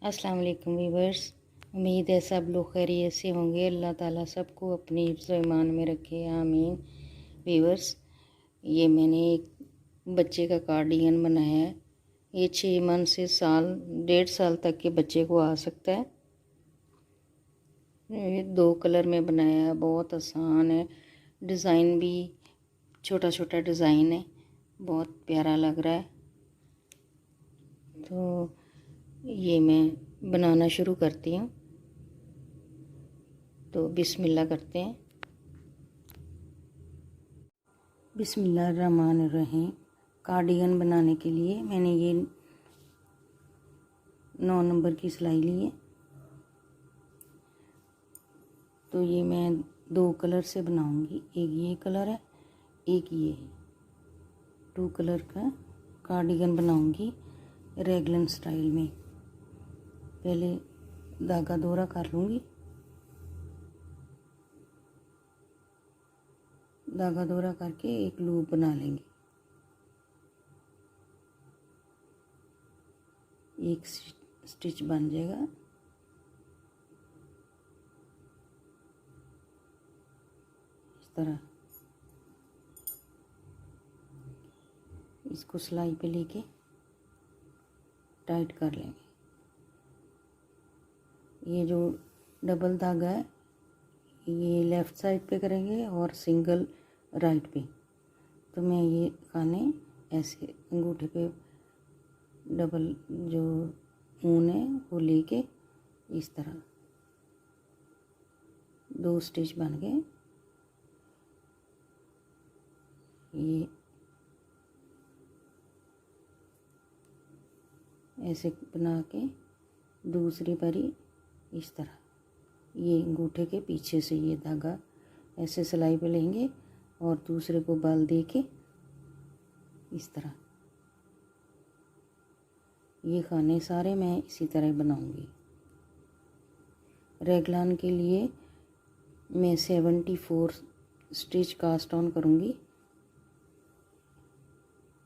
अस्सलाम वालेकुम वीवर्स। उम्मीद है सब लोग खैरियत से होंगे। अल्लाह ताला सबको अपनी हिफ्ज़ व ईमान में रखे, आमीन। वीवर्स, ये मैंने एक बच्चे का कार्डिगन बनाया है। ये 6 मंथ से साल 1.5 साल तक के बच्चे को आ सकता है। ये 2 कलर में बनाया है, बहुत आसान है। डिज़ाइन भी छोटा छोटा डिज़ाइन है, बहुत प्यारा लग रहा है। तो ये मैं बनाना शुरू करती हूँ। तो बिस्मिल्लाह करते हैं। बिस्मिल्लाहिर्रहमानिर्रहीम। कार्डिगन बनाने के लिए मैंने ये 9 नंबर की सिलाई ली है। तो ये मैं 2 कलर से बनाऊंगी। एक ये कलर है, एक ये 2 कलर का कार्डिगन बनाऊंगी रेगलन स्टाइल में। पहले धागा दोहरा कर लूँगी। धागा दोहरा करके एक लूप बना लेंगे। एक स्टिच बन जाएगा। इस तरह इसको सिलाई पे लेके टाइट कर लेंगे। ये जो डबल धागा है ये लेफ़्ट साइड पे करेंगे और सिंगल राइट पे। तो मैं ये खाने ऐसे अंगूठे पे डबल जो ऊन है वो लेके इस तरह 2 स्टिच बन गए। ये ऐसे बना के दूसरी बारी इस तरह ये अंगूठे के पीछे से ये धागा ऐसे सिलाई पे लेंगे और दूसरे को बल दे के इस तरह ये खाने सारे मैं इसी तरह बनाऊंगी। रेगलान के लिए मैं 74 स्टिच कास्ट ऑन करूंगी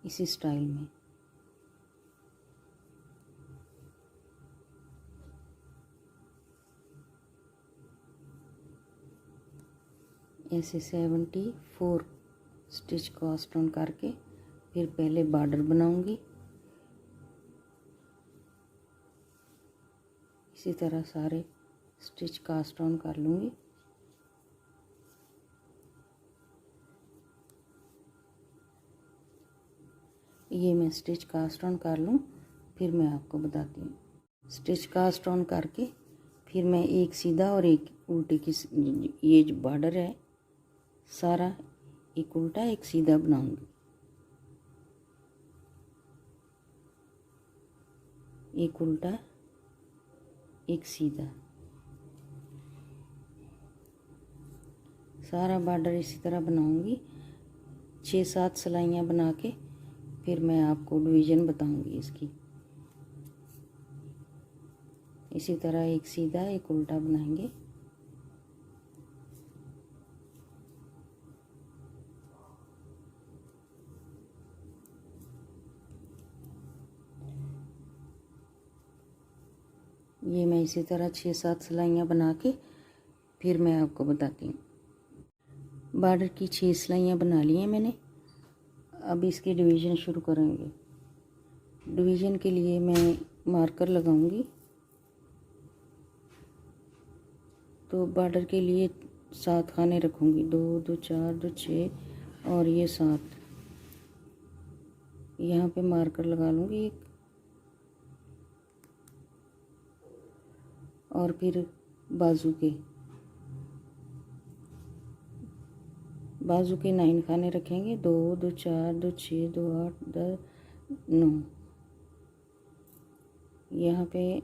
इसी स्टाइल में। ऐसे 74 स्टिच कास्ट ऑन करके फिर पहले बॉर्डर बनाऊंगी। इसी तरह सारे स्टिच कास्ट ऑन कर लूँगी। ये मैं स्टिच कास्ट ऑन कर लूँ फिर मैं आपको बताती हूँ। स्टिच कास्ट ऑन करके फिर मैं एक सीधा और एक उल्टी की ये जो बॉर्डर है सारा एक उल्टा एक सीधा बनाऊंगी। एक उल्टा एक सीधा सारा बॉर्डर इसी तरह बनाऊंगी। 6-7 सिलाइयाँ बना के फिर मैं आपको डिवीज़न बताऊंगी इसकी। इसी तरह एक सीधा एक उल्टा बनाएंगे। ये मैं इसी तरह 6-7 सिलाइयाँ बना के फिर मैं आपको बताती हूँ। बॉर्डर की 6 सिलाइयाँ बना ली हैं मैंने। अब इसके डिवीज़न शुरू करेंगे। डिवीज़न के लिए मैं मार्कर लगाऊंगी। तो बॉर्डर के लिए 7 खाने रखूँगी, 2 2 4 2 6 और ये 7। यहाँ पे मार्कर लगा लूँगी एक और फिर बाजू के 9 खाने रखेंगे। 2 2 4 2 6 2 8 10 9। यहाँ पे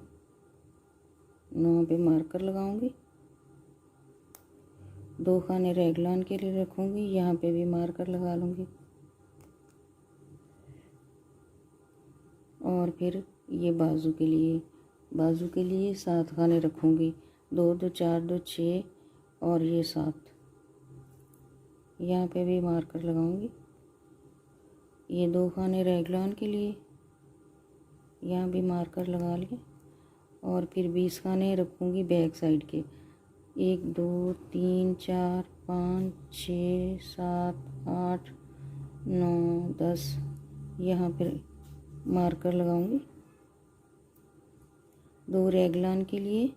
9 पे मार्कर लगाऊंगी। 2 खाने रेगलान के लिए रखूँगी। यहाँ पे भी मार्कर लगा लूँगी और फिर ये बाजू के लिए 7 खाने रखूँगी। 2 2 4 2 6 और ये 7। यहाँ पे भी मार्कर लगाऊंगी। ये 2 खाने रेगलान के लिए, यहाँ भी मार्कर लगा लिए और फिर 20 खाने रखूँगी बैक साइड के। 1 2 3 4 5 6 7 8 9 10 यहाँ पर मार्कर लगाऊंगी 2 रेगलान के लिए।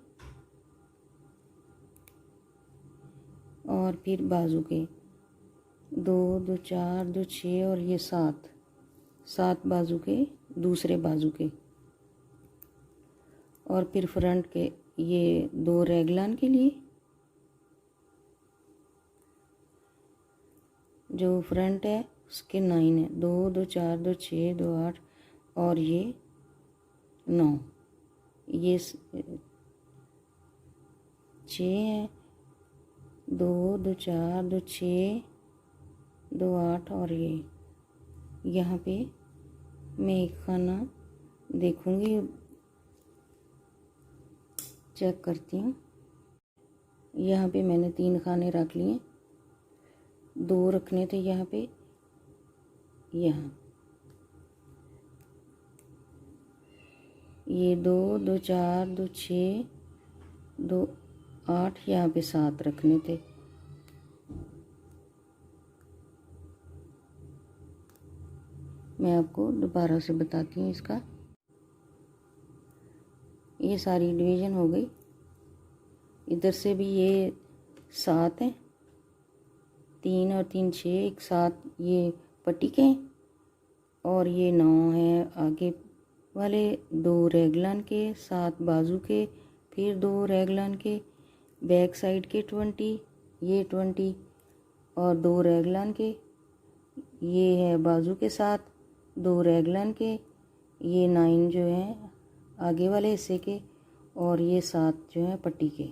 और फिर बाजू के 2 2 4 2 6 और ये 7 बाजू के, दूसरे बाजू के। और फिर फ्रंट के ये 2 रेगलान के लिए, जो फ्रंट है उसके 9 है। 2 2 4 2 6 2 8 और ये 9, ये 6 है। 2 2 4 2 6 2 8 और ये यहाँ पे मैं एक खाना देखूँगी, चेक करती हूँ। यहाँ पे मैंने 3 खाने रख लिए, 2 रखने थे यहाँ पे, यहाँ ये 2 2 4 2 6 2 8, यहाँ पे 7 रखने थे। मैं आपको दोबारा से बताती हूँ इसका। ये सारी डिवीज़न हो गई। इधर से भी ये 7 है, 3 और 3 6, एक 7 ये पट्टी के, और ये 9 है आगे वाले 2 रेगलान के, 7 बाजू के, फिर 2 रेगलान के, बैक साइड के 20, ये 20 और 2 रेगलान के, ये है बाजू के 7, 2 रेगलान के, ये 9 जो है आगे वाले हिस्से के, और ये 7 जो है पट्टी के।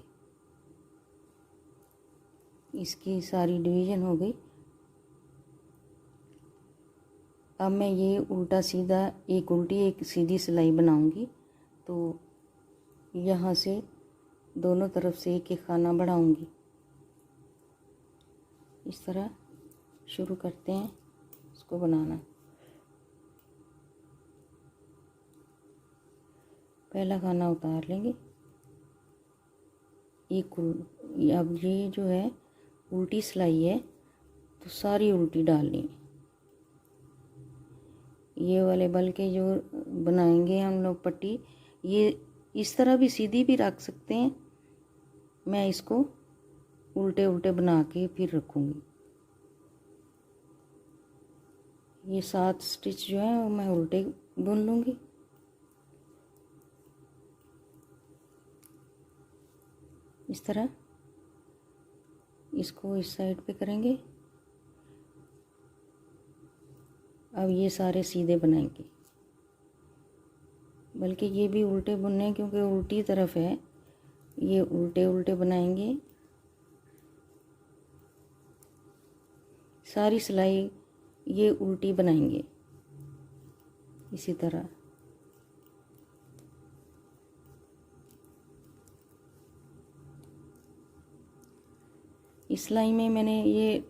इसकी सारी डिवीज़न हो गई। अब मैं ये उल्टा सीधा, एक उल्टी एक सीधी सिलाई बनाऊंगी। तो यहाँ से दोनों तरफ से एक एक खाना बढ़ाऊंगी। इस तरह शुरू करते हैं इसको बनाना। पहला खाना उतार लेंगे, अब ये जो है उल्टी सिलाई है तो सारी उल्टी डालनी है। ये वाले बल के जो बनाएंगे हम लोग पट्टी, ये इस तरह भी सीधी भी रख सकते हैं। मैं इसको उल्टे उल्टे बना के फिर रखूँगी। ये 7 स्टिच जो है वो मैं उल्टे बुन लूँगी। इस तरह इसको इस साइड पे करेंगे। अब ये सारे सीधे बनाएंगे, बल्कि ये भी उल्टे बुनने हैं क्योंकि उल्टी तरफ है। ये उल्टे उल्टे बनाएंगे। सारी सिलाई ये उल्टी बनाएंगे इसी तरह। इस सिलाई में मैंने ये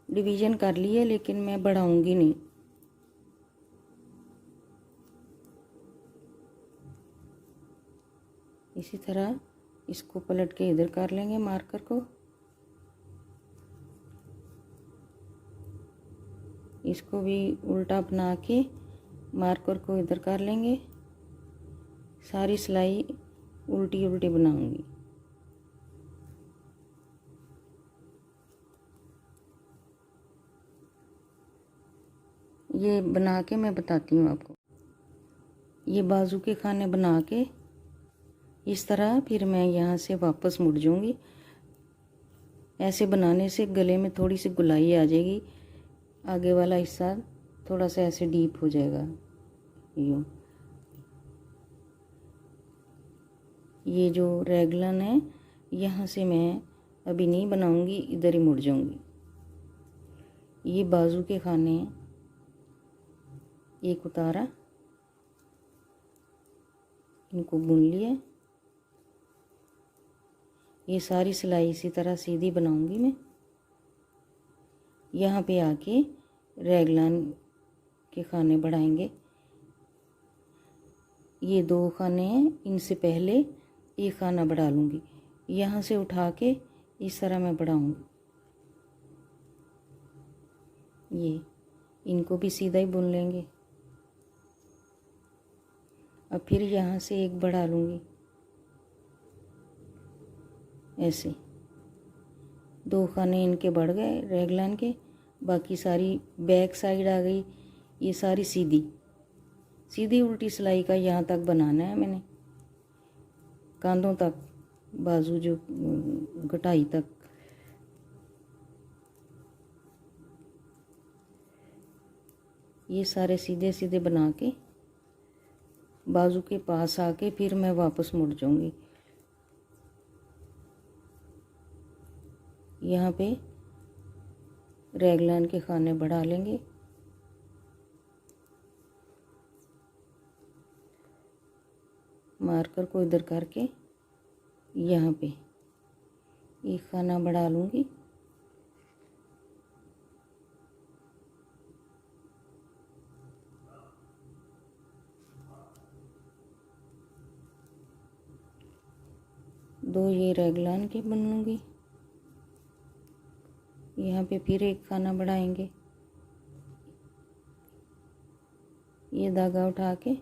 डिवीज़न कर ली है, लेकिन मैं बढ़ाऊंगी नहीं। इसी तरह इसको पलट के इधर कर लेंगे मार्कर को। इसको भी उल्टा बना के मार्कर को इधर कर लेंगे। सारी सिलाई उल्टी उल्टी बनाऊंगी। ये बना के मैं बताती हूँ आपको। ये बाजू के खाने बना के इस तरह फिर मैं यहाँ से वापस मुड़ जाऊँगी। ऐसे बनाने से गले में थोड़ी सी गोलाई आ जाएगी, आगे वाला हिस्सा थोड़ा सा ऐसे डीप हो जाएगा। यूँ ये जो रेगलन है यहाँ से मैं अभी नहीं बनाऊँगी, इधर ही मुड़ जाऊँगी। ये बाजू के खाने हैं, एक उतारा, इनको बुन लिया। ये सारी सिलाई इसी तरह सीधी बनाऊंगी मैं। यहाँ पे आके रेगलान के खाने बढ़ाएंगे। ये 2 खाने हैं, इनसे पहले एक खाना बढ़ा लूँगी। यहाँ से उठा के इस तरह मैं बढ़ाऊँगी। ये इनको भी सीधा ही बुन लेंगे। अब फिर यहाँ से एक बढ़ा लूँगी, ऐसे 2 खाने इनके बढ़ गए रेगलान के। बाकी सारी बैक साइड आ गई, ये सारी सीधी सीधी उल्टी सिलाई का यहाँ तक बनाना है मैंने, कांधों तक, बाजू जो घटाई तक। ये सारे सीधे सीधे बना के बाजू के पास आके फिर मैं वापस मुड़ जाऊंगी। यहाँ पे रेगलान के खाने बढ़ा लेंगे। मार्कर को इधर करके यहाँ पे एक खाना बढ़ा लूँगी। दो ये रेगलान के बन लूँगी। यहाँ पे फिर एक खाना बढ़ाएंगे। ये धागा उठा के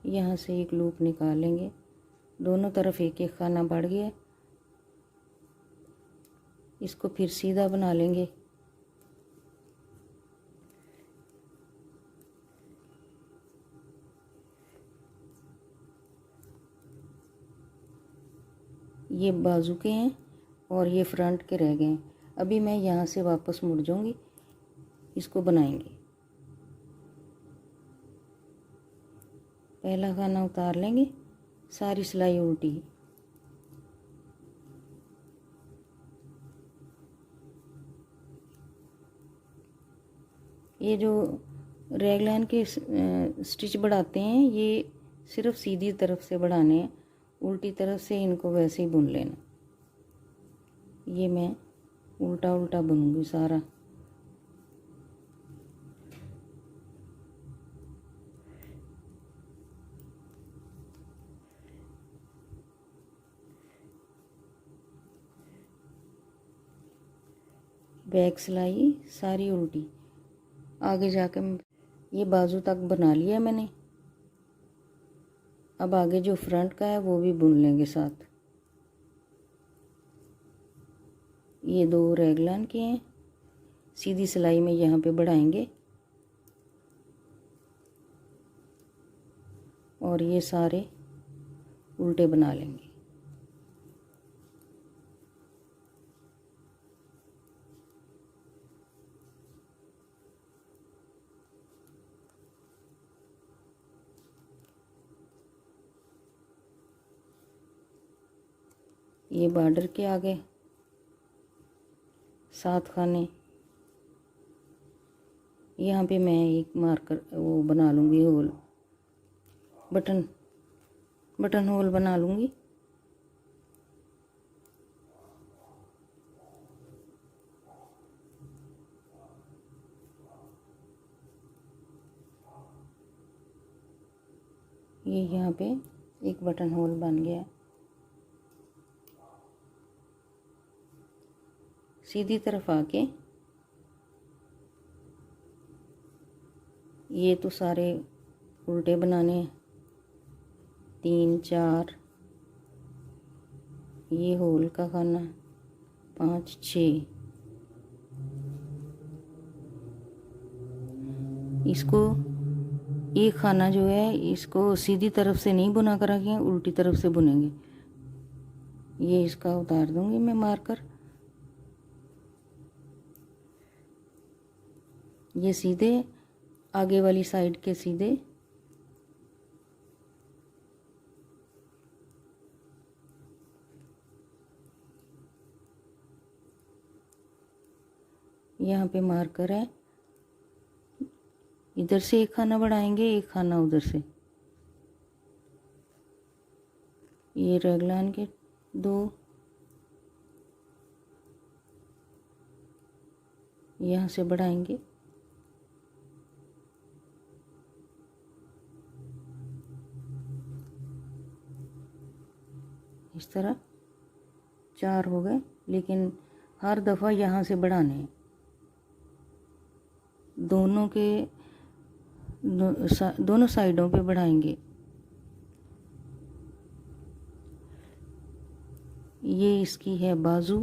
यहाँ से एक लूप निकालेंगे। दोनों तरफ एक एक खाना बढ़ गया। इसको फिर सीधा बना लेंगे। ये बाजू के हैं और ये फ्रंट के रह गए हैं। अभी मैं यहाँ से वापस मुड़ जाऊंगी, इसको बनाएंगे। पहला खाना उतार लेंगे, सारी सिलाई उल्टी। ये जो रेगलान के स्टिच बढ़ाते हैं, ये सिर्फ सीधी तरफ से बढ़ाने हैं, उल्टी तरफ से इनको वैसे ही बुन लेना। ये मैं उल्टा उल्टा बुनूंगी सारा। बैक सिलाई सारी उल्टी। आगे जाकर ये बाजू तक बना लिया मैंने। अब आगे जो फ्रंट का है वो भी बुन लेंगे साथ। ये 2 रेगलान के हैं, सीधी सिलाई में यहाँ पे बढ़ाएंगे और ये सारे उल्टे बना लेंगे। ये बॉर्डर के आगे 7 खाने। यहाँ पे मैं एक मार्कर वो बना लूँगी, होल बटन होल बना लूँगी। ये यहाँ पे एक बटन होल बन गया। सीधी तरफ आके ये तो सारे उल्टे बनाने हैं, 3 4, ये होल का खाना 5 6। इसको एक खाना जो है इसको सीधी तरफ से नहीं बुना कर रखें, उल्टी तरफ से बुनेंगे। ये इसका उतार दूंगी मैं मार्कर। ये सीधे आगे वाली साइड के सीधे। यहाँ पे मार्कर है, इधर से एक खाना बढ़ाएंगे, एक खाना उधर से। ये रेगलान के 2, यहाँ से बढ़ाएंगे। इस तरह 4 हो गए, लेकिन हर दफ़ा यहाँ से बढ़ाने हैं। दोनों साइडों पे बढ़ाएंगे। ये इसकी है बाजू।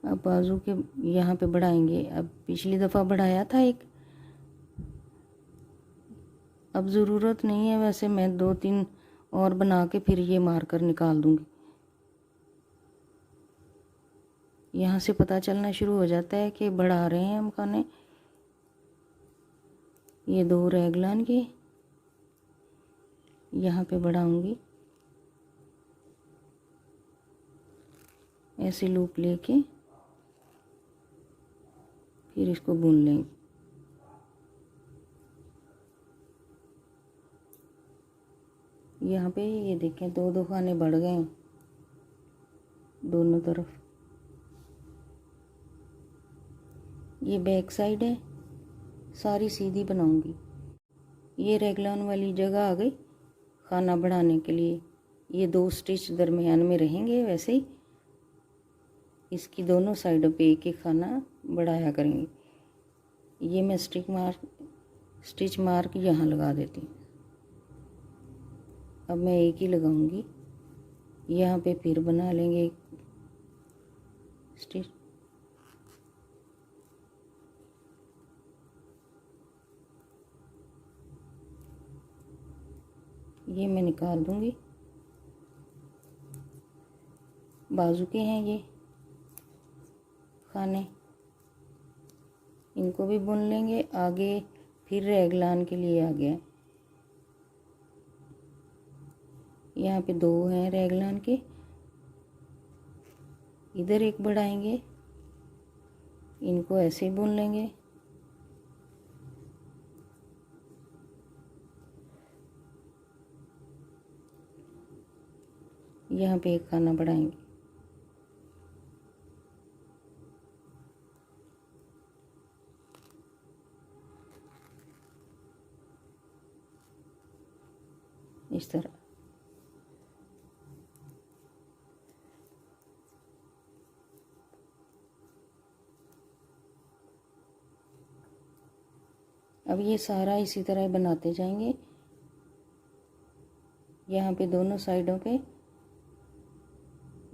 अब बाजू के यहाँ पे बढ़ाएंगे। अब पिछली दफ़ा बढ़ाया था एक, अब ज़रूरत नहीं है, वैसे मैं 2-3 और बना के फिर ये मार्कर निकाल दूँगी। यहाँ से पता चलना शुरू हो जाता है कि बढ़ा रहे हैं हम खाने। ये 2 रैगलान के यहाँ पे बढ़ाऊँगी, ऐसे लूप लेके फिर इसको बुन लेंगे। यहाँ पे ये देखें 2-2 खाने बढ़ गए हैं दोनों तरफ। ये बैक साइड है, सारी सीधी बनाऊंगी। ये रेगलान वाली जगह आ गई खाना बढ़ाने के लिए। ये 2 स्टिच दरमियान में रहेंगे, वैसे ही इसकी दोनों साइडों पे एक एक खाना बढ़ाया करेंगे। ये मैं स्टिच मार्क यहाँ लगा देती हूँ। अब मैं एक ही लगाऊंगी, यहाँ पे फिर बना लेंगे एक स्टिच। ये मैं निकाल दूंगी। बाजू के हैं ये खाने, इनको भी बुन लेंगे। आगे फिर रेगलान के लिए आ गया। यहाँ पे 2 हैं रेगलान के, इधर एक बढ़ाएंगे, इनको ऐसे बुन लेंगे। यहाँ पे एक खाना बढ़ाएंगे। इस तरह अब ये सारा इसी तरह बनाते जाएंगे। यहाँ पे दोनों साइडों पे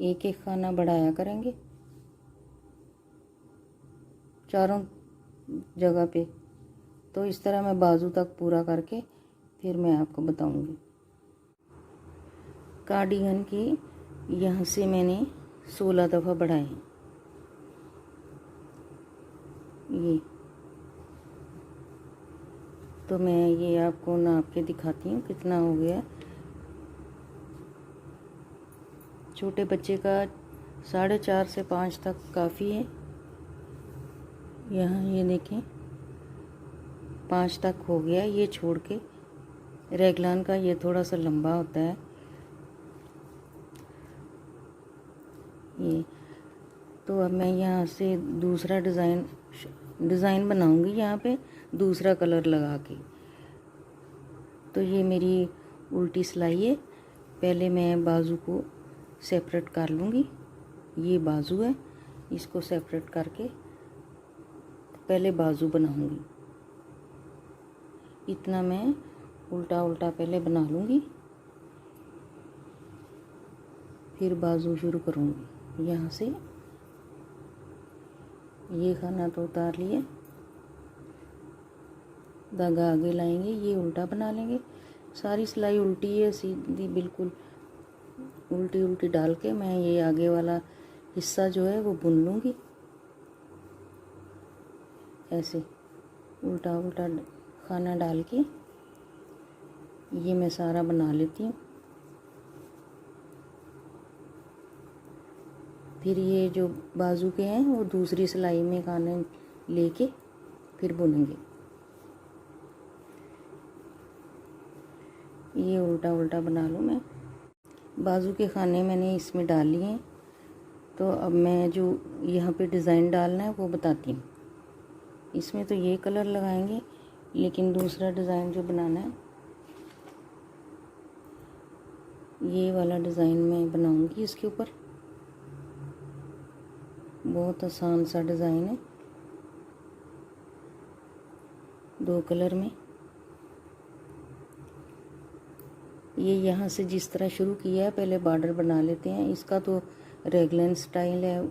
एक एक खाना बढ़ाया करेंगे चारों जगह पे। तो इस तरह मैं बाजू तक पूरा करके फिर मैं आपको बताऊंगी। कार्डिगन की यहाँ से मैंने 16 दफ़ा बढ़ाए हैं। ये तो मैं ये आपको नाप के दिखाती हूँ कितना हो गया। छोटे बच्चे का 4.5 से 5 तक काफ़ी है। यहाँ ये देखें 5 तक हो गया। ये छोड़ के रेगलान का ये थोड़ा सा लंबा होता है। ये तो अब मैं यहाँ से दूसरा डिज़ाइन बनाऊंगी यहाँ पे दूसरा कलर लगा के। तो ये मेरी उल्टी सिलाई है। पहले मैं बाजू को सेपरेट कर लूँगी। ये बाजू है, इसको सेपरेट करके पहले बाजू बनाऊंगी। इतना मैं उल्टा उल्टा पहले बना लूँगी, फिर बाजू शुरू करूँगी। यहाँ से ये खाना तो उतार लिए, धागा आगे लाएंगे, ये उल्टा बना लेंगे। सारी सिलाई उल्टी है, सीधी बिल्कुल उल्टी उल्टी डाल के मैं ये आगे वाला हिस्सा जो है वो बुन लूँगी। ऐसे उल्टा उल्टा खाना डाल के ये मैं सारा बना लेती हूँ। फिर ये जो बाजू के हैं वो दूसरी सिलाई में खाने लेके फिर बुनेंगे। ये उल्टा उल्टा बना लूँ मैं। बाजू के खाने मैंने इसमें डाल लिए हैं। तो अब मैं जो यहाँ पे डिज़ाइन डालना है वो बताती हूँ। इसमें तो ये कलर लगाएंगे, लेकिन दूसरा डिज़ाइन जो बनाना है, ये वाला डिज़ाइन मैं बनाऊंगी इसके ऊपर। बहुत आसान सा डिज़ाइन है, 2 कलर में। ये यहाँ से जिस तरह शुरू किया है, पहले बॉर्डर बना लेते हैं। इसका तो रेगलन स्टाइल है,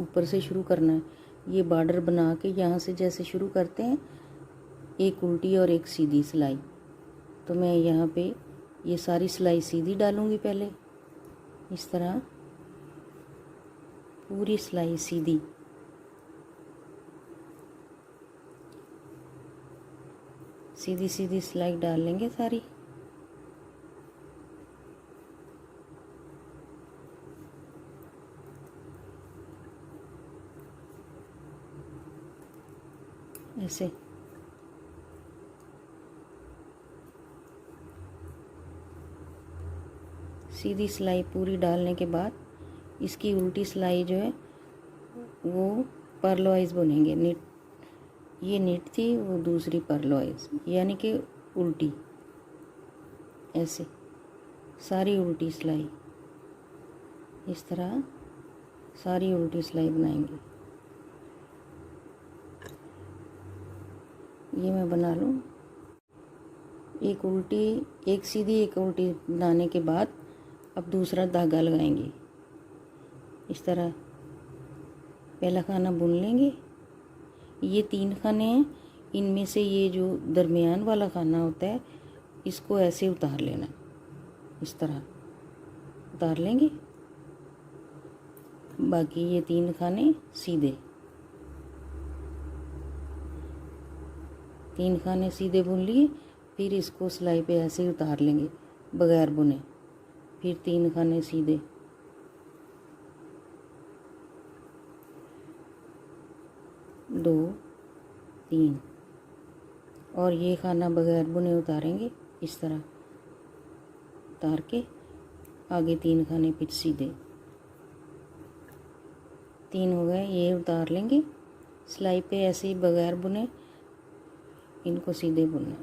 ऊपर से शुरू करना है। ये बॉर्डर बना के यहाँ से जैसे शुरू करते हैं, एक उल्टी और एक सीधी सिलाई। तो मैं यहाँ पे ये सारी सिलाई सीधी डालूँगी पहले, इस तरह पूरी सिलाई सीधी। सीधी सीधी सिलाई डाल लेंगे सारी। ऐसे सीधी सिलाई पूरी डालने के बाद इसकी उल्टी सिलाई जो है वो पर्लवाइज बुनेंगे। नीट, ये नीट थी, वो दूसरी पर्लवाइज, यानी कि उल्टी। ऐसे सारी उल्टी सिलाई, इस तरह सारी उल्टी सिलाई बनाएंगे। ये मैं बना लूँ। एक उल्टी, एक सीधी, एक उल्टी बनाने के बाद अब दूसरा धागा लगाएंगे। इस तरह पहला खाना बुन लेंगे। ये 3 खाने हैं, इनमें से ये जो दरमियान वाला खाना होता है, इसको ऐसे उतार लेना, इस तरह उतार लेंगे। बाकी ये 3 खाने सीधे, 3 खाने सीधे बुन लिए। फिर इसको सिलाई पे ऐसे ही उतार लेंगे बगैर बुने। फिर 3 खाने सीधे, 2 3, और ये खाना बगैर बुने उतारेंगे, इस तरह उतार के आगे 3 खाने फिर सीधे। 3 हो गए, ये उतार लेंगे सिलाई पे ऐसे ही बगैर बुने, इनको सीधे बुनना।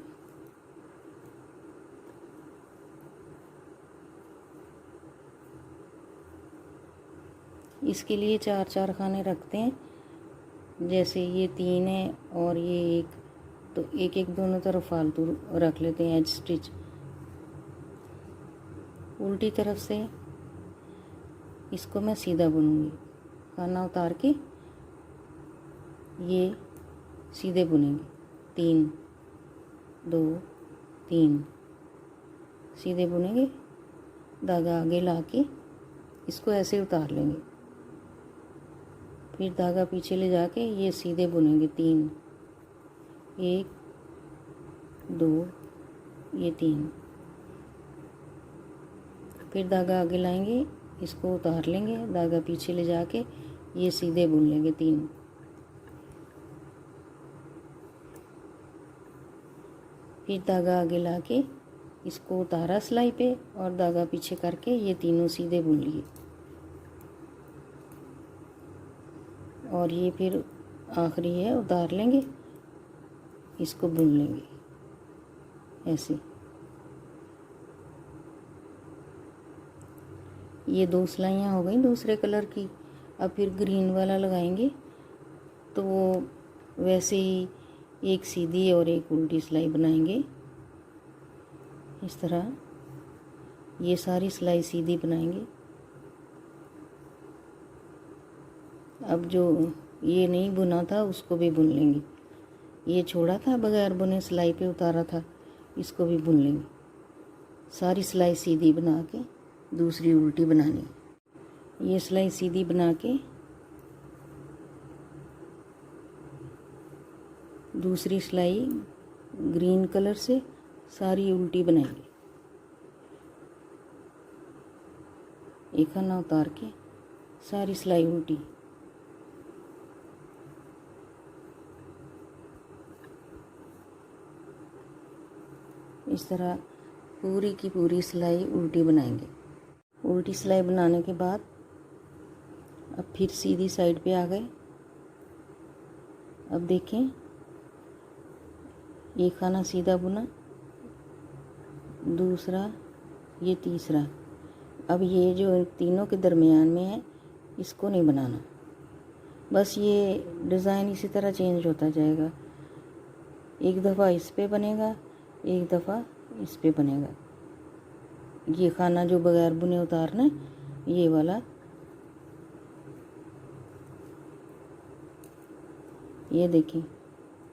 इसके लिए 4-4 खाने रखते हैं। जैसे ये 3 है और ये 1, तो एक एक दोनों तरफ फालतू रख लेते हैं एज स्टिच। उल्टी तरफ से इसको मैं सीधा बुनूंगी, खाना उतार के ये सीधे बुनेंगे। 3 2 3 सीधे बुनेंगे, धागा आगे ला के इसको ऐसे उतार लेंगे। फिर धागा पीछे ले जाके ये सीधे बुनेंगे। 3 1 2, ये 3। फिर धागा आगे लाएंगे, इसको उतार लेंगे, धागा पीछे ले जाके ये सीधे बुन लेंगे 3। फिर धागा आगे लाके इसको उतारा सिलाई पे और धागा पीछे करके ये तीनों सीधे बुन लिए। और ये फिर आखिरी है, उतार लेंगे, इसको बुन लेंगे ऐसे। ये 2 सिलाइयाँ हो गई दूसरे कलर की। अब फिर ग्रीन वाला लगाएंगे, तो वो वैसे ही एक सीधी और एक उल्टी सिलाई बनाएंगे। इस तरह ये सारी सिलाई सीधी बनाएंगे। अब जो ये नहीं बुना था उसको भी बुन लेंगे। ये छोड़ा था बगैर बुने, सिलाई पे उतारा था, इसको भी बुन लेंगे। सारी सिलाई सीधी बना के दूसरी उल्टी बनानी। ये सिलाई सीधी बना के दूसरी सिलाई ग्रीन कलर से सारी उल्टी बनाएंगे। एक खाना उतार के सारी सिलाई उल्टी। इस तरह पूरी की पूरी सिलाई उल्टी बनाएंगे। उल्टी सिलाई बनाने के बाद अब फिर सीधी साइड पे आ गए। अब देखें, एक खाना सीधा बुना, दूसरा, ये तीसरा। अब ये जो तीनों के दरमियान में है इसको नहीं बनाना, बस ये डिज़ाइन इसी तरह चेंज होता जाएगा। एक दफ़ा इस पे बनेगा, एक दफ़ा इस पे बनेगा। ये खाना जो बगैर बुने उतारना है, ये वाला, ये देखिए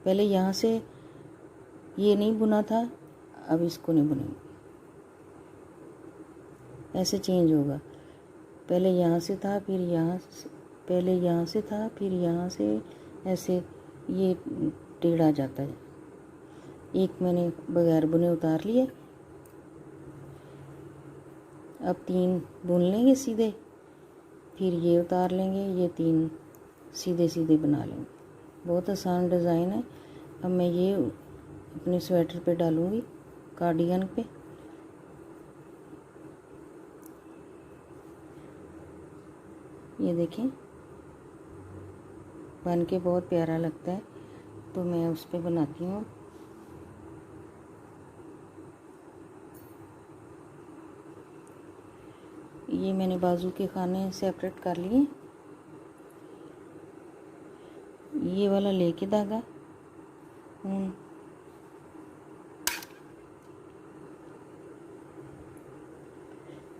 पहले यहाँ से ये नहीं बुना था, अब इसको नहीं बुनेंगे, ऐसे चेंज होगा। पहले यहाँ से था, फिर यहाँ से, पहले यहाँ से था, फिर यहाँ से, ऐसे ये टेढ़ा जाता है। एक मैंने बगैर बुने उतार लिए। अब 3 बुन लेंगे सीधे, फिर ये उतार लेंगे, ये 3 सीधे सीधे बना लेंगे। बहुत आसान डिज़ाइन है। अब मैं ये अपने स्वेटर पे डालूँगी, कार्डिगन पे। ये देखें बन के बहुत प्यारा लगता है, तो मैं उस पे बनाती हूँ। ये मैंने बाजू के खाने सेपरेट कर लिए। ये वाला लेके धागा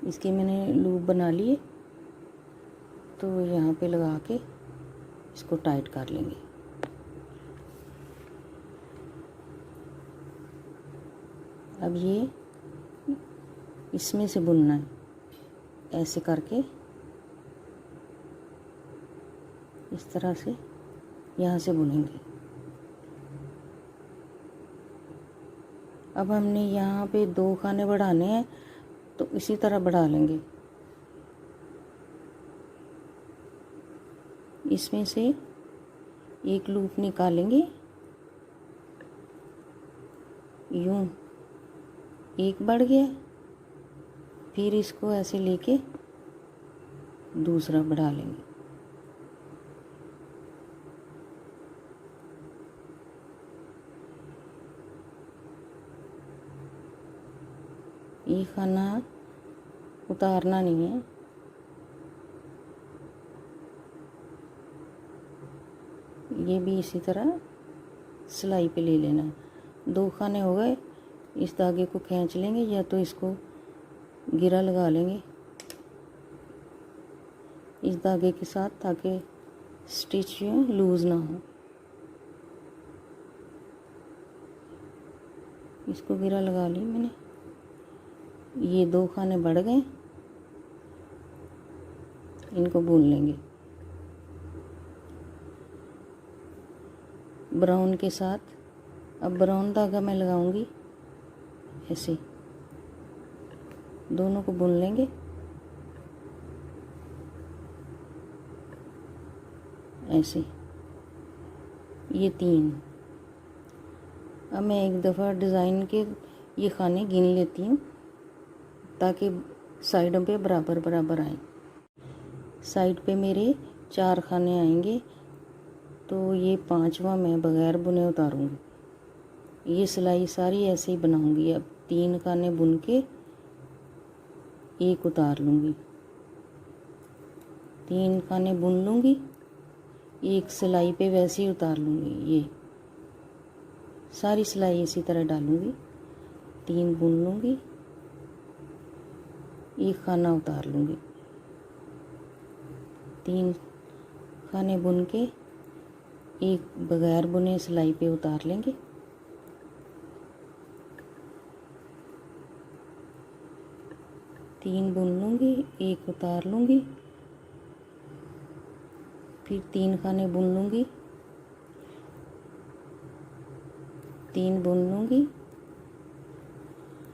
इसके मैंने लूप बना लिए, तो यहाँ पे लगा के इसको टाइट कर लेंगे। अब ये इसमें से बुनना है, ऐसे करके इस तरह से यहाँ से बुनेंगे। अब हमने यहाँ पे 2 खाने बढ़ाने हैं, तो इसी तरह बढ़ा लेंगे। इसमें से एक लूप निकालेंगे, यूं एक बढ़ गया, फिर इसको ऐसे लेके दूसरा बढ़ा लेंगे। ये खाना उतारना नहीं है, ये भी इसी तरह सिलाई पे ले लेना। 2 खाने हो गए, इस धागे को खींच लेंगे, या तो इसको गिरा लगा लेंगे इस धागे के साथ, ताकि स्टिच लूज़ ना हो। इसको गिरा लगा ली मैंने। ये 2 खाने बढ़ गए, इनको बुन लेंगे ब्राउन के साथ। अब ब्राउन धागा मैं लगाऊंगी, ऐसे दोनों को बुन लेंगे, ऐसे ये 3। अब मैं एक दफ़ा डिज़ाइन के ये खाने गिन लेती हूँ, ताकि साइडों पे बराबर बराबर आए। साइड पे मेरे 4 खाने आएंगे, तो ये 5वां मैं बगैर बुने उतारूँगी। ये सिलाई सारी ऐसे ही बनाऊँगी। अब 3 खाने बुन के एक उतार लूँगी, 3 खाने बुन लूँगी, एक सिलाई पे वैसे ही उतार लूँगी। ये सारी सिलाई इसी तरह डालूँगी, 3 बुन लूँगी, एक खाना उतार लूँगी, 3 खाने बुन के एक बगैर बुने सिलाई पे उतार लेंगे। तीन बुन लूँगी, एक उतार लूँगी, फिर 3 खाने बुन लूँगी, 3 बुन लूँगी,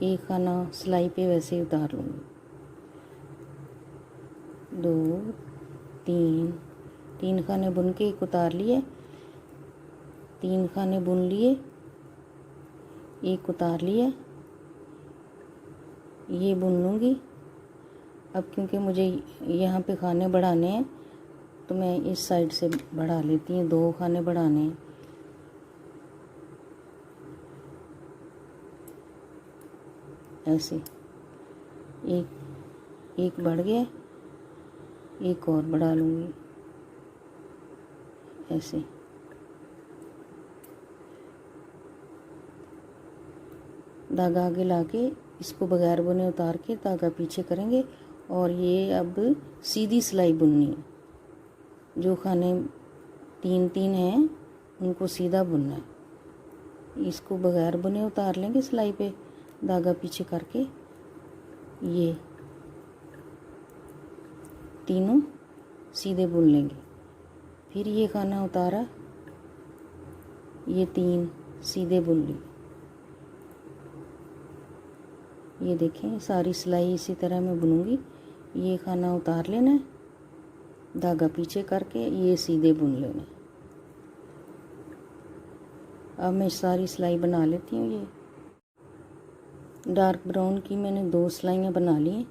एक खाना सिलाई पे वैसे ही उतार लूँगी। 2 3 खाने बुन के एक उतार लिए, 3 खाने बुन लिए, एक उतार लिया, ये बुन लूँगी। अब क्योंकि मुझे यहाँ पे खाने बढ़ाने हैं, तो मैं इस साइड से बढ़ा लेती हूँ। 2 खाने बढ़ाने हैं, ऐसे एक बढ़ गया, एक और बढ़ा लूँगी ऐसे। धागा आगे लाके इसको बगैर बुने उतार के धागा पीछे करेंगे और ये अब सीधी सिलाई बुननी है। जो खाने 3-3 हैं उनको सीधा बुनना है। इसको बगैर बुने उतार लेंगे सिलाई पे, धागा पीछे करके ये तीनों सीधे बुन लेंगे। फिर ये खाना उतारा, ये 3 सीधे बुन ली। ये देखें सारी सिलाई इसी तरह मैं बुनूंगी। ये खाना उतार लेना है, धागा पीछे करके ये सीधे बुन लेना है। अब मैं सारी सिलाई बना लेती हूँ। ये डार्क ब्राउन की मैंने 2 सिलाइयाँ बना ली हैं।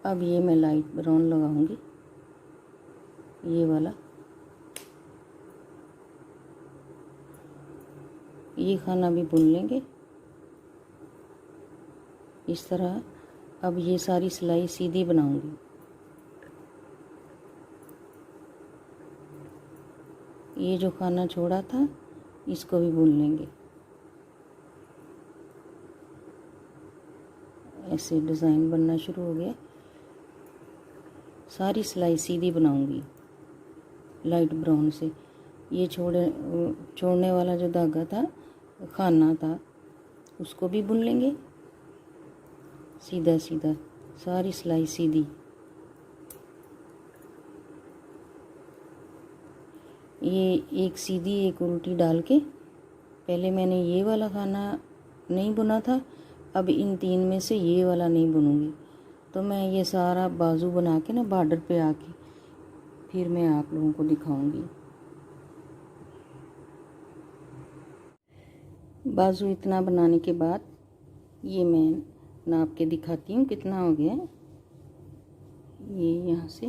अब ये मैं लाइट ब्राउन लगाऊंगी, ये वाला। ये खाना भी बुन लेंगे इस तरह। अब ये सारी सिलाई सीधी बनाऊंगी। ये जो खाना छोड़ा था इसको भी बुन लेंगे। ऐसे डिज़ाइन बनना शुरू हो गया। सारी सिलाई सीधी बनाऊंगी लाइट ब्राउन से। ये छोड़ने वाला जो धागा था, खाना था, उसको भी बुन लेंगे सीधा सीधा, सारी सिलाई सीधी। ये एक सीधी एक उल्टी डाल के, पहले मैंने ये वाला खाना नहीं बुना था, अब इन 3 में से ये वाला नहीं बुनूंगी। तो मैं ये सारा बाजू बना के ना बॉर्डर पे आके फिर मैं आप लोगों को दिखाऊंगी। बाजू इतना बनाने के बाद ये मैं नाप के दिखाती हूँ कितना हो गया। ये यहाँ से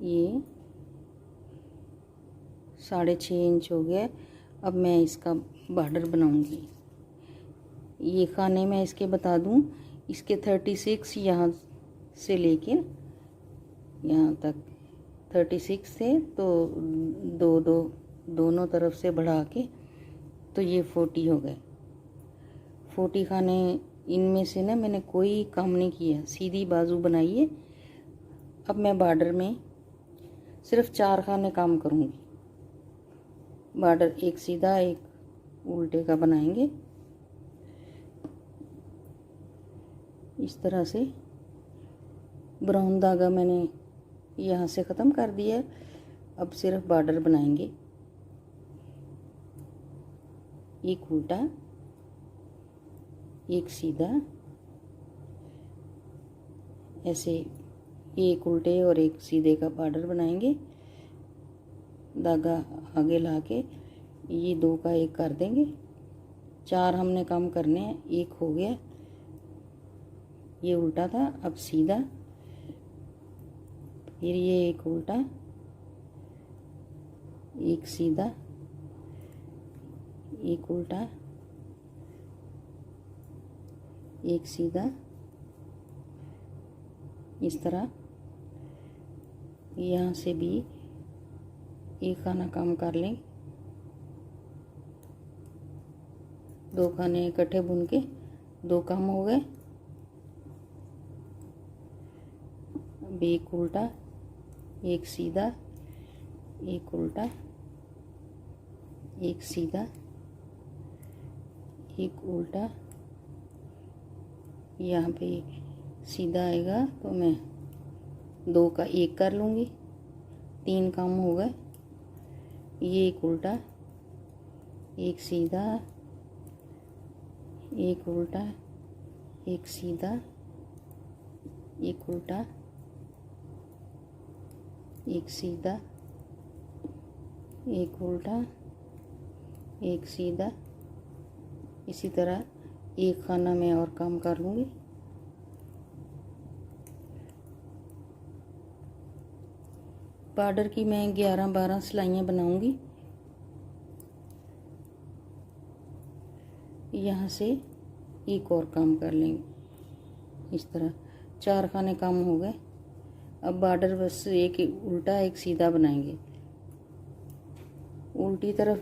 ये 6.5 इंच हो गया। अब मैं इसका बॉर्डर बनाऊंगी। ये खाने में इसके बता दूं, इसके 36 यहाँ से लेके यहाँ तक 36 थे, तो दोनों तरफ से बढ़ा के तो ये 40 हो गए। 40 खाने, इनमें से ना मैंने कोई काम नहीं किया, सीधी बाजू बनाई है। अब मैं बॉर्डर में सिर्फ 4 खाने काम करूँगी। बॉर्डर एक सीधा एक उल्टे का बनाएंगे इस तरह से। ब्राउन धागा मैंने यहाँ से ख़त्म कर दिया। अब सिर्फ बॉर्डर बनाएंगे। एक उल्टा एक सीधा, ऐसे एक उल्टे और एक सीधे का बॉर्डर बनाएंगे। धागा आगे लाके ये 2 का 1 कर देंगे। 4 हमने काम करने हैं, 1 हो गया। ये उल्टा था, अब सीधा, फिर ये एक उल्टा एक सीधा, एक उल्टा एक सीधा, इस तरह। यहाँ से भी एक खाना काम कर लें। 2 खाने इकट्ठे बुन के 2 काम हो गए। अब एक उल्टा एक सीधा, एक उल्टा एक सीधा, एक उल्टा। यहाँ पे सीधा आएगा तो मैं 2 का 1 कर लूँगी। 3 काम हो गए। ये एक उल्टा एक सीधा, एक उल्टा एक सीधा, एक उल्टा एक सीधा, एक उल्टा एक सीधा। इसी तरह एक खाना मैं और काम कर लूँगी। बॉर्डर की मैं 11-12 सिलाइयाँ बनाऊँगी। यहाँ से एक और काम कर लेंगे। इस तरह 4 खाने काम हो गए। अब बॉर्डर बस एक उल्टा एक सीधा बनाएंगे। उल्टी तरफ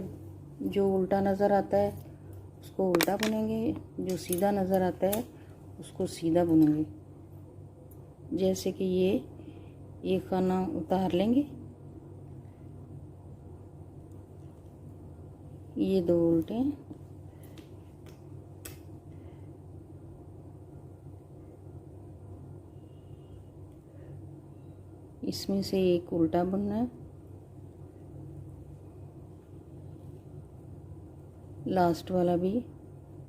जो उल्टा नज़र आता है उसको उल्टा बुनेंगे, जो सीधा नज़र आता है उसको सीधा बुनेंगे। जैसे कि ये एक खाना उतार लेंगे, ये 2 उल्टे हैं, इसमें से एक उल्टा बुनना है, लास्ट वाला भी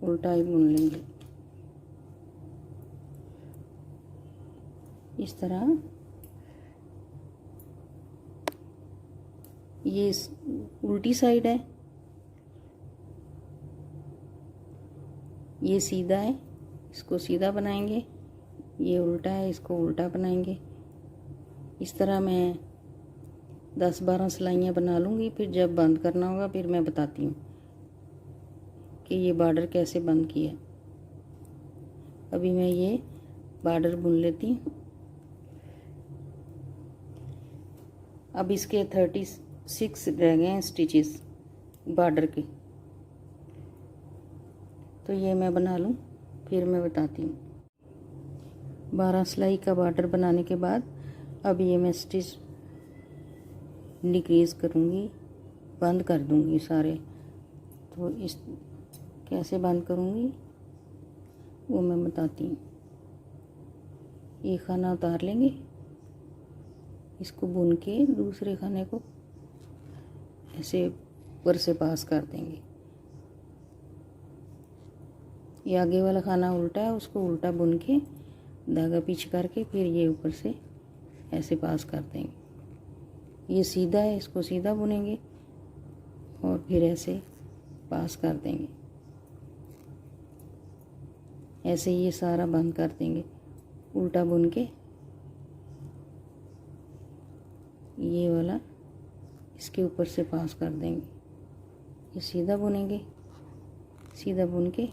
उल्टा ही बुन लेंगे। इस तरह ये उल्टी साइड है, ये सीधा है, इसको सीधा बनाएंगे। ये उल्टा है, इसको उल्टा बनाएंगे। इस तरह मैं 10-12 सिलाइयाँ बना लूँगी। फिर जब बंद करना होगा फिर मैं बताती हूँ कि ये बॉर्डर कैसे बंद किया। अभी मैं ये बॉर्डर बुन लेती हूँ। अब इसके 36 रह गए हैं स्टिचेस बॉर्डर के, तो ये मैं बना लूँ फिर मैं बताती हूँ। 12 सिलाई का बॉर्डर बनाने के बाद अब ये मैं स्टिच डिक्रीज़ करूँगी, बंद कर दूँगी सारे। तो इस कैसे बंद करूँगी वो मैं बताती हूँ। एक खाना उतार लेंगे, इसको बुन के दूसरे खाने को ऐसे ऊपर से पास कर देंगे। ये आगे वाला खाना उल्टा है, उसको उल्टा बुन के धागा पीछे करके फिर ये ऊपर से ऐसे पास कर देंगे। ये सीधा है, इसको सीधा बुनेंगे और फिर ऐसे पास कर देंगे। ऐसे ये सारा बंद कर देंगे, उल्टा बुन के ये वाला इसके ऊपर से पास कर देंगे। ये सीधा बुनेंगे, सीधा बुन के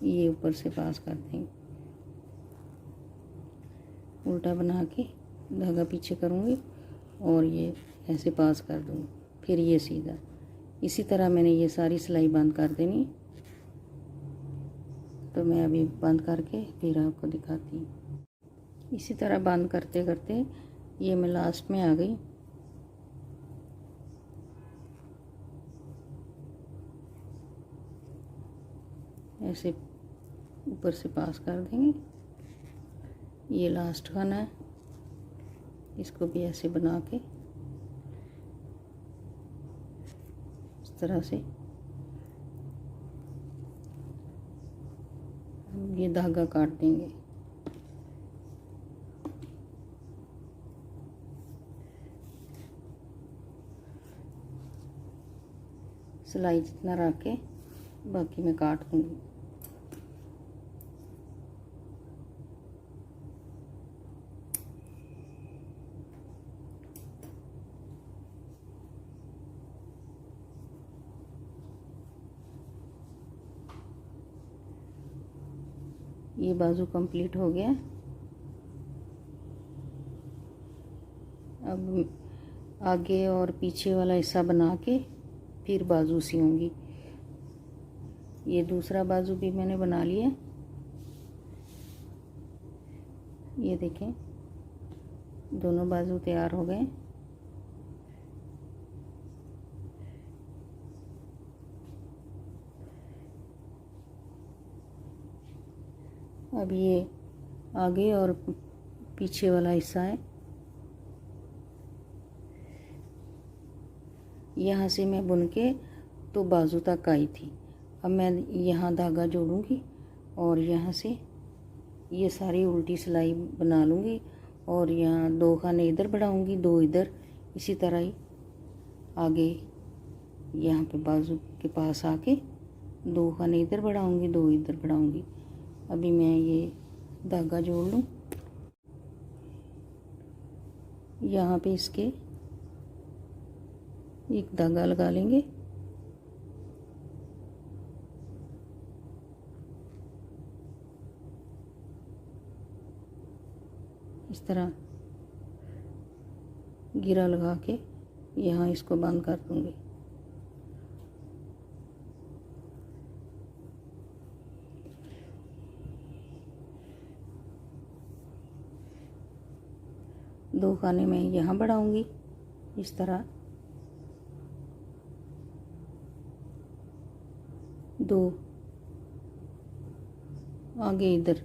ये ऊपर से पास कर देंगे। उल्टा बना के धागा पीछे करूँगी और ये ऐसे पास कर दूँगी, फिर ये सीधा। इसी तरह मैंने ये सारी सिलाई बंद कर देनी। तो मैं अभी बंद करके फिर आपको दिखाती हूँ। इसी तरह बंद करते करते ये मैं लास्ट में आ गई। ऐसे ऊपर से पास कर देंगे। ये लास्ट खाना है, इसको भी ऐसे बना के इस तरह से ये धागा काट देंगे। सिलाई जितना रख के बाकी मैं काट दूँगी। ये बाजू कंप्लीट हो गया। अब आगे और पीछे वाला हिस्सा बना के फिर बाजू सियूँगी। ये दूसरा बाजू भी मैंने बना लिया। ये देखें दोनों बाजू तैयार हो गए। अब ये आगे और पीछे वाला हिस्सा है, यहाँ से मैं बुन के तो बाजू तक आई थी। अब मैं यहाँ धागा जोड़ूंगी और यहाँ से ये सारी उल्टी सिलाई बना लूँगी और यहाँ 2 खाने इधर बढ़ाऊँगी, 2 इधर, इसी तरह ही आगे यहाँ पे बाजू के पास आके 2 खाने इधर बढ़ाऊँगी, 2 इधर बढ़ाऊँगी। अभी मैं ये धागा जोड़ लूँ। यहाँ पे इसके एक धागा लगा लेंगे तरह गिरा लगा के यहाँ इसको बंद कर दूँगी। दो खाने में यहाँ बढ़ाऊंगी इस तरह, दो आगे इधर,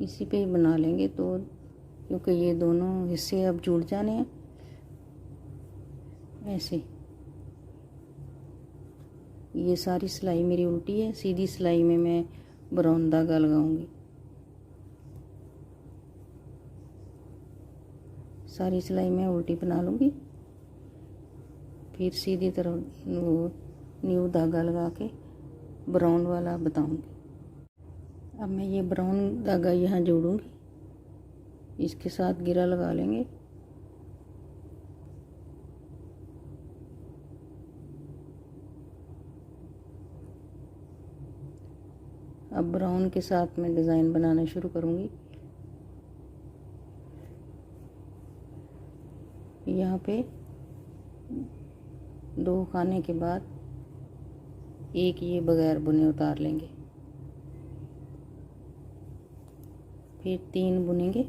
इसी पे ही बना लेंगे तो, क्योंकि ये दोनों हिस्से अब जुड़ जाने हैं। ऐसे ये सारी सिलाई मेरी उल्टी है, सीधी सिलाई में मैं ब्राउन धागा लगाऊंगी। सारी सिलाई मैं उल्टी बना लूँगी, फिर सीधी तरफ वो न्यू धागा लगा के ब्राउन वाला बताऊंगी। अब मैं ये ब्राउन धागा यहाँ जोड़ूंगी, इसके साथ गिरा लगा लेंगे। अब ब्राउन के साथ मैं डिज़ाइन बनाना शुरू करूँगी। यहाँ पे दो खाने के बाद एक ये बगैर बुने उतार लेंगे, फिर 3 बुनेंगे,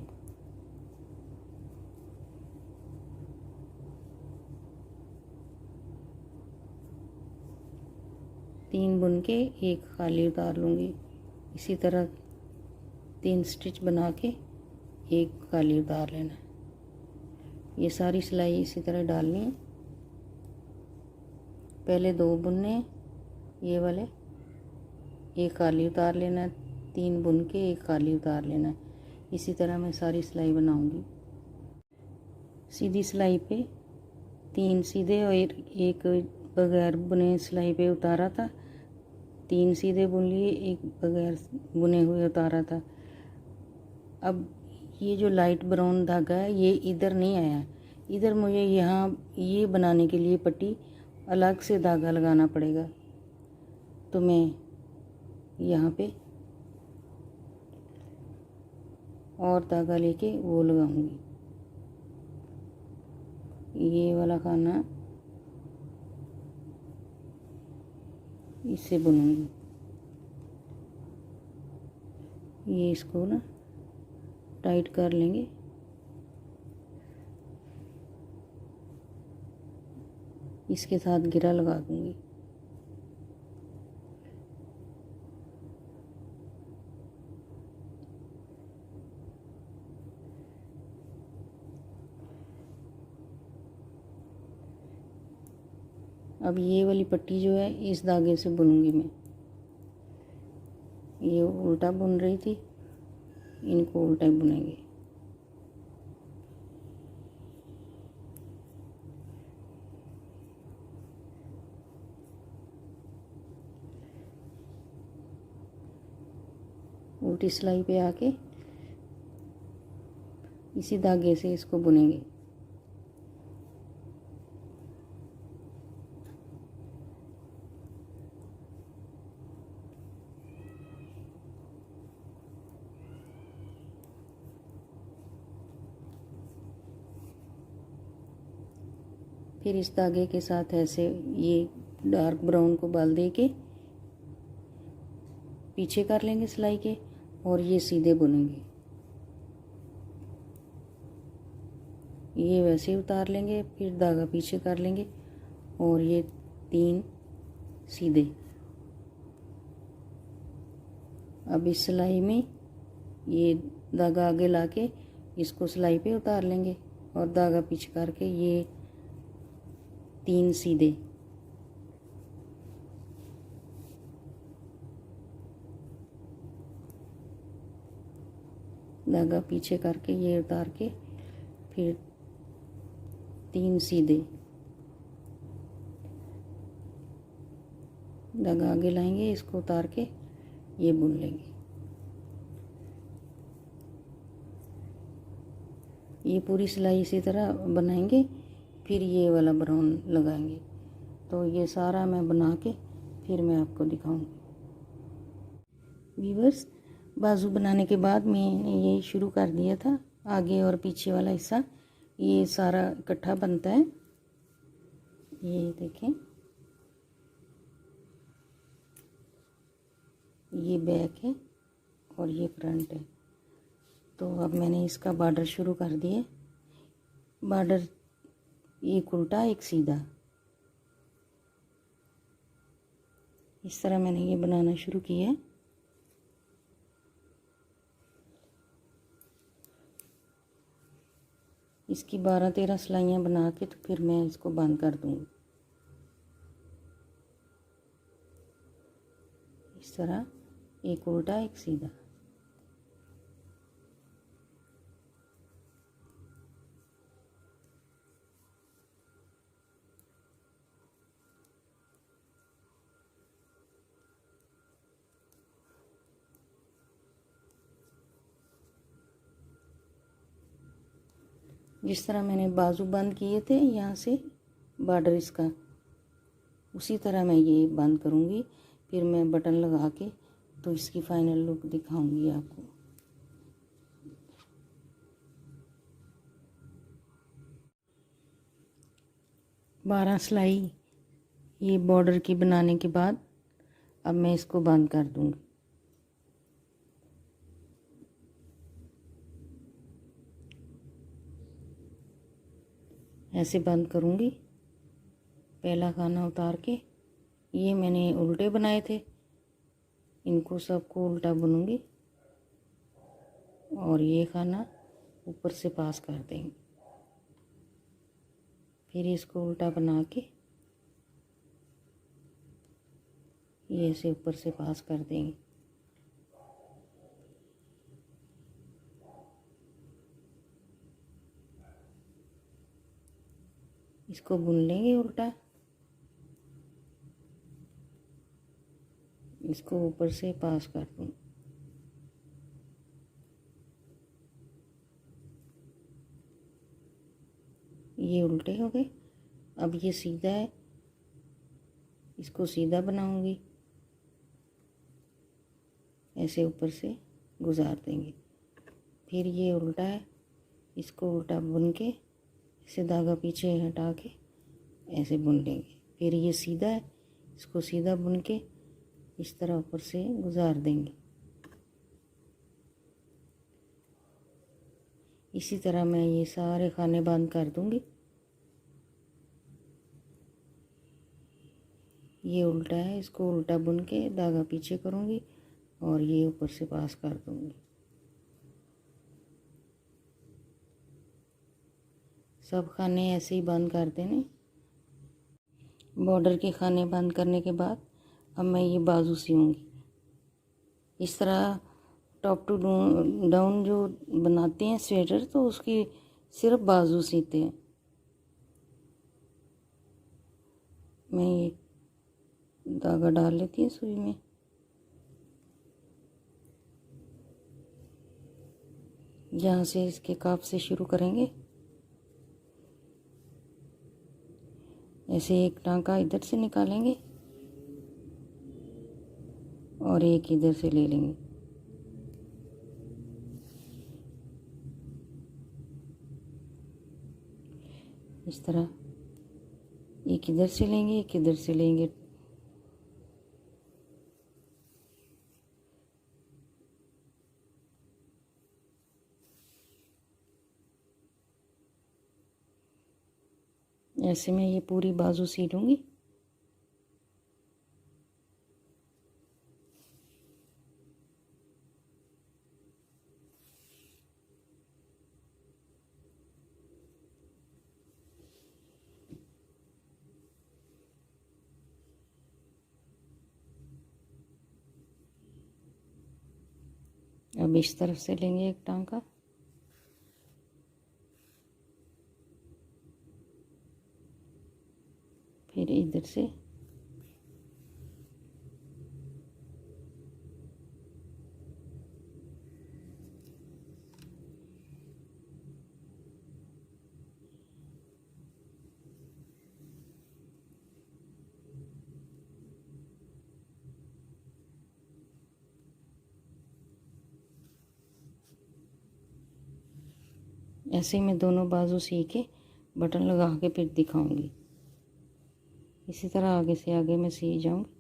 तीन बुन के एक खाली उतार लूँगी। इसी तरह 3 स्टिच बना के एक खाली उतार लेना। ये सारी सिलाई इसी तरह डालनी है। पहले 2 बुनने ये वाले, एक खाली उतार लेना, 3 बुन के एक खाली उतार लेना। इसी तरह मैं सारी सिलाई बनाऊंगी। सीधी सिलाई पे 3 सीधे और एक बगैर बुने सिलाई पे उतारा था, 3 सीधे बुन लिए, एक बगैर बुने हुए उतारा था। अब ये जो लाइट ब्राउन धागा है ये इधर नहीं आया, इधर मुझे यहाँ ये बनाने के लिए पट्टी अलग से धागा लगाना पड़ेगा। तो मैं यहाँ पे और धागा लेके वो लगाऊंगी। ये वाला खाना इससे बुनूंगी। ये इसको ना टाइट कर लेंगे। इसके साथ गिरा लगा दूंगी। अब ये वाली पट्टी जो है इस धागे से बुनूंगी मैं। ये उल्टा बुन रही थी, इनको उल्टा ही बुनेंगे। उल्टी सिलाई पे आके इसी धागे से इसको बुनेंगे। फिर इस धागे के साथ ऐसे ये डार्क ब्राउन को बाल दे के पीछे कर लेंगे सिलाई के, और ये सीधे बुनेंगे। ये वैसे ही उतार लेंगे, फिर धागा पीछे कर लेंगे और ये 3 सीधे। अब इस सिलाई में ये धागा आगे लाके इसको सिलाई पे उतार लेंगे और धागा पीछे करके ये 3 सीधे। धागा पीछे करके ये उतार के फिर 3 सीधे। धागा आगे लाएंगे, इसको उतार के ये बुन लेंगे। ये पूरी सिलाई इसी तरह बनाएंगे। फिर ये वाला ब्राउन लगाएंगे। तो ये सारा मैं बना के फिर मैं आपको दिखाऊंगी। व्यूअर्स, बाजू बनाने के बाद मैंने ये शुरू कर दिया था, आगे और पीछे वाला हिस्सा ये सारा इकट्ठा बनता है। ये देखें, ये बैक है और ये फ्रंट है। तो अब मैंने इसका बॉर्डर शुरू कर दिया। बॉर्डर एक उल्टा एक सीधा, इस तरह मैंने ये बनाना शुरू किया है। इसकी 12-13 सिलाइयाँ बना के तो फिर मैं इसको बंद कर दूँगी। इस तरह एक उल्टा एक सीधा। जिस तरह मैंने बाजू बंद किए थे यहाँ से बॉर्डर इसका, उसी तरह मैं ये बंद करूँगी। फिर मैं बटन लगा के तो इसकी फाइनल लुक दिखाऊंगी आपको। बारह सिलाई ये बॉर्डर की बनाने के बाद अब मैं इसको बंद कर दूँगी। ऐसे बंद करूँगी। पहला खाना उतार के, ये मैंने उल्टे बनाए थे, इनको सबको उल्टा बुनूंगी और ये खाना ऊपर से पास कर देंगे। फिर इसको उल्टा बना के ये ऐसे ऊपर से पास कर देंगे। इसको बुन लेंगे उल्टा, इसको ऊपर से पास कर दूँ। ये उल्टे हो गए। अब ये सीधा है, इसको सीधा बनाऊंगी, ऐसे ऊपर से गुजार देंगे। फिर ये उल्टा है, इसको उल्टा बुन के इसे धागा पीछे हटा के ऐसे बुन लेंगे। फिर ये सीधा है, इसको सीधा बुन के इस तरह ऊपर से गुजार देंगे। इसी तरह मैं ये सारे खाने बंद कर दूंगी। ये उल्टा है, इसको उल्टा बुन के धागा पीछे करूंगी और ये ऊपर से पास कर दूंगी। सब खाने ऐसे ही बंद कर देने। बॉर्डर के खाने बंद करने के बाद अब मैं ये बाजू सीऊंगी। इस तरह टॉप टू डाउन जो बनाते हैं स्वेटर, तो उसकी सिर्फ बाजू सीते हैं। मैं ये धागा डाल लेती हूँ सुई में। जहाँ से इसके काफ से शुरू करेंगे, ऐसे एक टांका इधर से निकालेंगे और एक इधर से ले लेंगे। इस तरह एक इधर से लेंगे, एक इधर से लेंगे। ऐसे मैं ये पूरी बाजू सी लूँगी। अब इस तरफ से लेंगे एक टांका, फिर इधर से ऐसे ही मैं दोनों बाजू सी के बटन लगा के फिर दिखाऊंगी। इसी तरह आगे से आगे मैं सी जाऊंगी।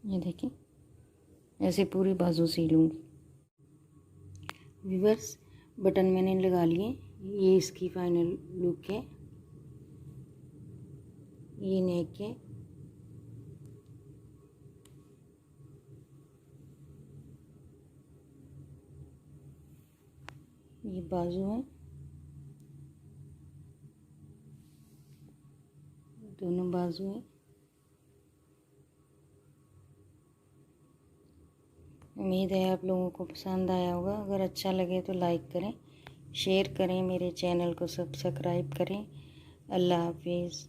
ये देखिए ऐसे पूरी बाजू सी लूँगी। व्यूअर्स, बटन मैंने लगा लिए। ये इसकी फाइनल लुक है। ये नेक है। ये बाजू है, दोनों बाजू है। उम्मीद है आप लोगों को पसंद आया होगा। अगर अच्छा लगे तो लाइक करें, शेयर करें, मेरे चैनल को सब्सक्राइब करें। अल्लाह हाफिज़।